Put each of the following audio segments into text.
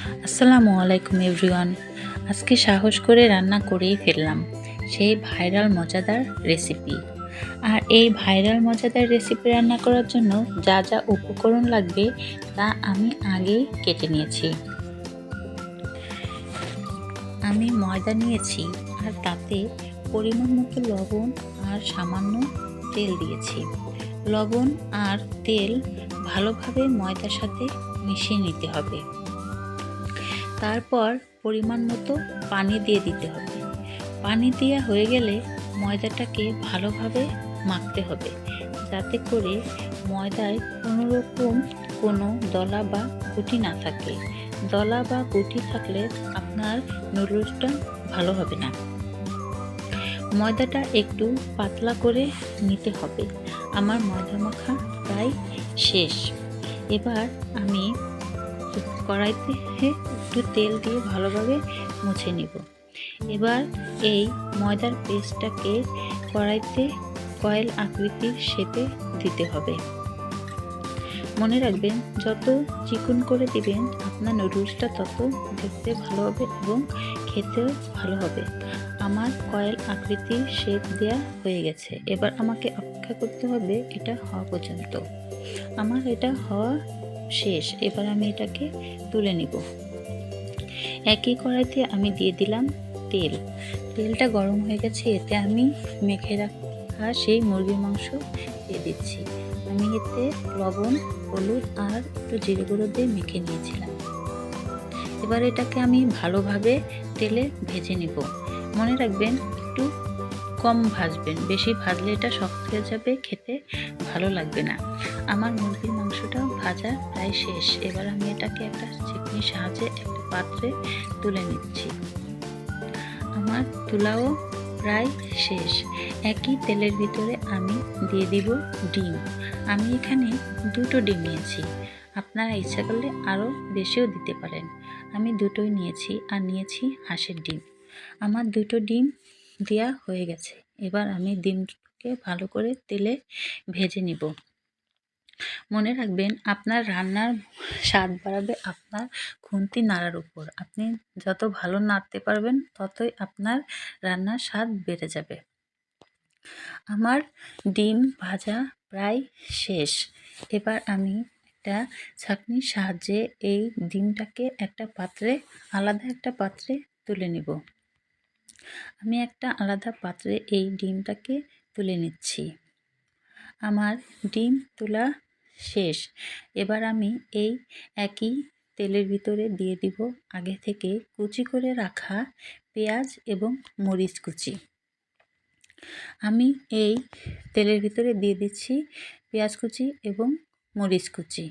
আসসালামু আলাইকুম এভরিওয়ান। আজকে সাহস করে রান্না করেই ফেললাম সেই ভাইরাল মজাদার রেসিপি। আর এই ভাইরাল মজাদার রেসিপি রান্না করার জন্য যা যা উপকরণ লাগবে তা আমি আগেই কেটে নিয়েছি। আমি ময়দা নিয়েছি আর তাতে পরিমাণ মতো লবণ আর সামান্য তেল দিয়েছি। লবণ আর তেল ভালোভাবে ময়দার সাথে মিশিয়ে নিতে হবে। তারপর পরিমাণ মতো পানি দিয়ে দিতে হবে। পানি দেওয়া হয়ে গেলে ময়দাটাকে ভালোভাবে মাখতে হবে, যাতে করে ময়দায় কোনো রকম কোনো দলা বা গুটি না থাকে। দলা বা গুটি থাকলে আপনার নুডলসটা ভালো হবে না। ময়দাটা একটু পাতলা করে নিতে হবে। আমার ময়দা মাখা প্রায় শেষ। এবার আমি কড়াইতে একটু তেল দিয়ে ভালোভাবে মুছে নিব। এবার এই ময়দার পেস্টটাকে কড়াইতে কয়েল আকৃতির শেপে দিতে হবে। মনে রাখবেন, যত চিকন করে দিবেন আপনার নুডলসটা তত দেখতে ভালো হবে এবং খেতেও ভালো হবে। আমার কয়েল আকৃতির শেপ দেওয়া হয়ে গেছে। এবার আমাকে অপেক্ষা করতে হবে এটা হওয়া পর্যন্ত। আমার এটা হওয়া শেষ। এবার আমি এটাকে তুলে নিব। একই কড়াইতে আমি দিয়ে দিলাম তেল। তেলটা গরম হয়ে গেছে, এতে আমি মেখে রাখা সেই মুরগির মাংস দিয়ে দিচ্ছি। আমি এতে লবণ, হলুদ আর একটু জিরে গুঁড়ো দিয়ে মেখে নিয়েছিলাম। এবার এটাকে আমি ভালোভাবে তেলে ভেজে নিব। মনে রাখবেন, একটু কম ভাজবেন, বেশি ভাজলে এটা শক্ত হয়ে যাবে, খেতে ভালো লাগবে না। আমার মুরগির মাংসটা ভাজা প্রায় শেষ। এবার আমি এটাকে একটা ছেঁকনির সাহায্যে একটা পাত্রে তুলে নিচ্ছি। আমার তুলাও প্রায় শেষ। একই তেলের ভিতরে আমি দিয়ে দিব ডিম। আমি এখানে 2টো ডিম নিয়েছি। আপনারা ইচ্ছা করলে আরও বেশিও দিতে পারেন। আমি 2টোই নিয়েছি আর নিয়েছি হাঁসের ডিম। আমার 2টো ডিম দেওয়া হয়ে গেছে। এবার আমি ডিমকে ভালো করে তেলে ভেজে নিব। মনে রাখবেন, আপনার রান্নার স্বাদ বাড়াবে আপনার খুন্তি নাড়ার উপর। আপনি যত ভালো নাড়তে পারবেন ততই আপনার রান্নার স্বাদ বেড়ে যাবে। আমার ডিম ভাজা প্রায় শেষ। এবার আমি একটা ছাঁকনির সাহায্যে এই ডিমটাকে আলাদা একটা পাত্রে তুলে নিব। আমি একটা আলাদা পাত্রে এই ডিমটাকে তুলে নিচ্ছি। আমার ডিম তোলা শেষ। এবার আমি এই একই তেলের ভিতরে দিয়ে দিব আগে থেকে কুচি করে রাখা পেঁয়াজ এবং মরিচ কুচি। আমি এই তেলের ভিতরে দিয়ে দিচ্ছি পেঁয়াজ কুচি এবং মরিচ কুচি।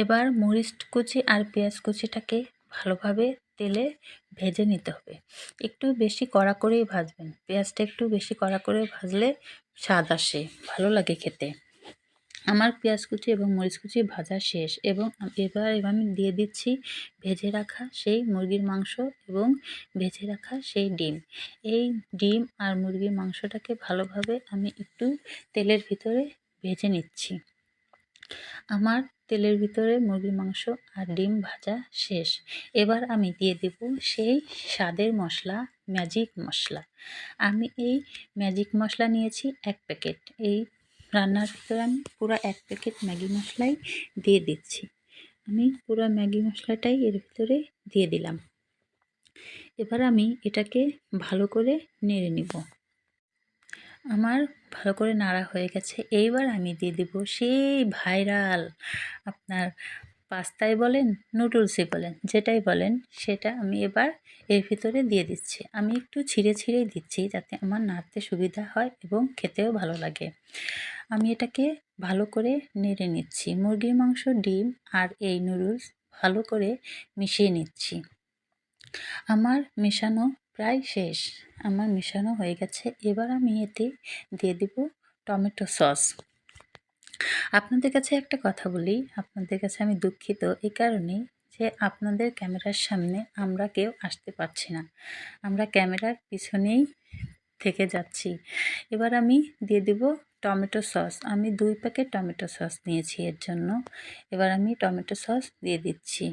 এবার মরিচ কুচি আর পেঁয়াজ কুচিটাকে ভালোভাবে তেলে ভেজে নিতে হবে। একটু বেশি কড়া করেই ভাজবেন। পেঁয়াজটা একটু বেশি কড়া করে ভাজলে স্বাদ আসে, ভালো লাগে খেতে। আমার পেঁয়াজ কুচি এবং মরিচ কুচি ভাজা শেষ এবং এবার আমি দিয়ে দিচ্ছি ভেজে রাখা সেই মুরগির মাংস এবং ভেজে রাখা সেই ডিম। এই ডিম আর মুরগির মাংসটাকে ভালোভাবে আমি একটু তেলের ভিতরে ভেজে নিচ্ছি। আমার তেলের ভিতরে মুরগির মাংস আর ডিম ভাজা শেষ। এবার আমি দিয়ে দেব সেই স্বাদের মশলা, ম্যাজিক মশলা। আমি এই ম্যাজিক মশলা নিয়েছি 1 প্যাকেট। এই রান্নার ভিতরে আমি পুরো 1 প্যাকেট ম্যাগি মশলাই দিয়ে দিচ্ছি। আমি পুরো ম্যাগি মশলাটাই এর ভিতরে দিয়ে দিলাম। এবার আমি এটাকে ভালো করে নেড়ে নিব। আমার ভালো করে নাড়া হয়ে গেছে। এইবার আমি দিয়ে দিব সেই ভাইরাল, আপনার পাস্তাই বলেন, নুডলসই বলেন, যেটাই বলেন সেটা আমি এবার এর ভিতরে দিয়ে দিচ্ছি। আমি একটু ছিঁড়ে ছিঁড়েই দিচ্ছি যাতে আমার নাড়তে সুবিধা হয় এবং খেতেও ভালো লাগে। আমি এটাকে ভালো করে নেড়ে নিচ্ছি। মুরগির মাংস, ডিম আর এই নুডলস ভালো করে মিশিয়ে নিচ্ছি। আমার মেশানো প্রায় শেষ। আমার মেশানো হয়ে গেছে। এবার আমি এতে দিয়ে দেব টমেটো সস। আপনাদের কাছে একটা কথা বলি, আপনাদের কাছে আমি দুঃখিত এই কারণেই যে আপনাদের ক্যামেরার সামনে আমরা কেউ আসতে পারছি না। আমরা ক্যামেরার পিছনেই থেকে যাচ্ছি। এবার আমি দিয়ে দেব টমেটো সস। আমি 2 প্যাকেট টমেটো সস নিয়েছি এর জন্য। এবার আমি টমেটো সস দিয়ে দিচ্ছি।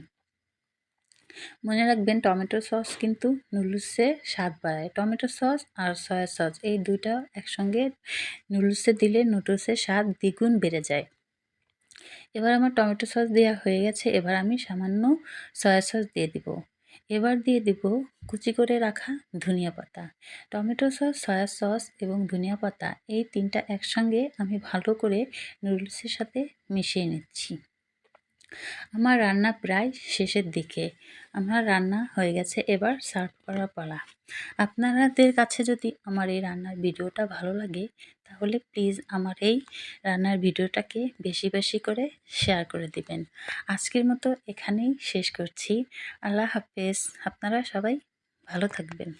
মনে রাখবেন টমেটো সস কিন্তু নুডলসের স্বাদ বাড়ায়। টমেটো সস আর সয়া সস এই দুইটা একসঙ্গে নুডলসে দিলে নুডলসের স্বাদ দ্বিগুণ বেড়ে যায়। এবার আমার টমেটো সস দেওয়া হয়ে গেছে, এবার আমি সামান্য সয়া সস দিয়ে দিব। এবার দিয়ে দিব কুচি করে রাখা ধনিয়া পাতা। টমেটো সস, সয়া সস এবং ধনিয়া পাতা এই তিনটা একসঙ্গে আমি ভালো করে নুডলসের সাথে মিশিয়ে নিচ্ছি। আমার রান্না প্রায় শেষের দিকে। আমার রান্না হয়ে গেছে, এবার সার্ভ করার পালা। আপনাদের কাছে যদি আমার এই রান্নার ভিডিওটা ভালো লাগে তাহলে প্লিজ আমার এই রান্নার ভিডিওটাকে বেশি বেশি করে শেয়ার করে দিবেন। আজকের মতো এখানেই শেষ করছি। আল্লাহ হাফেজ। আপনারা সবাই ভালো থাকবেন।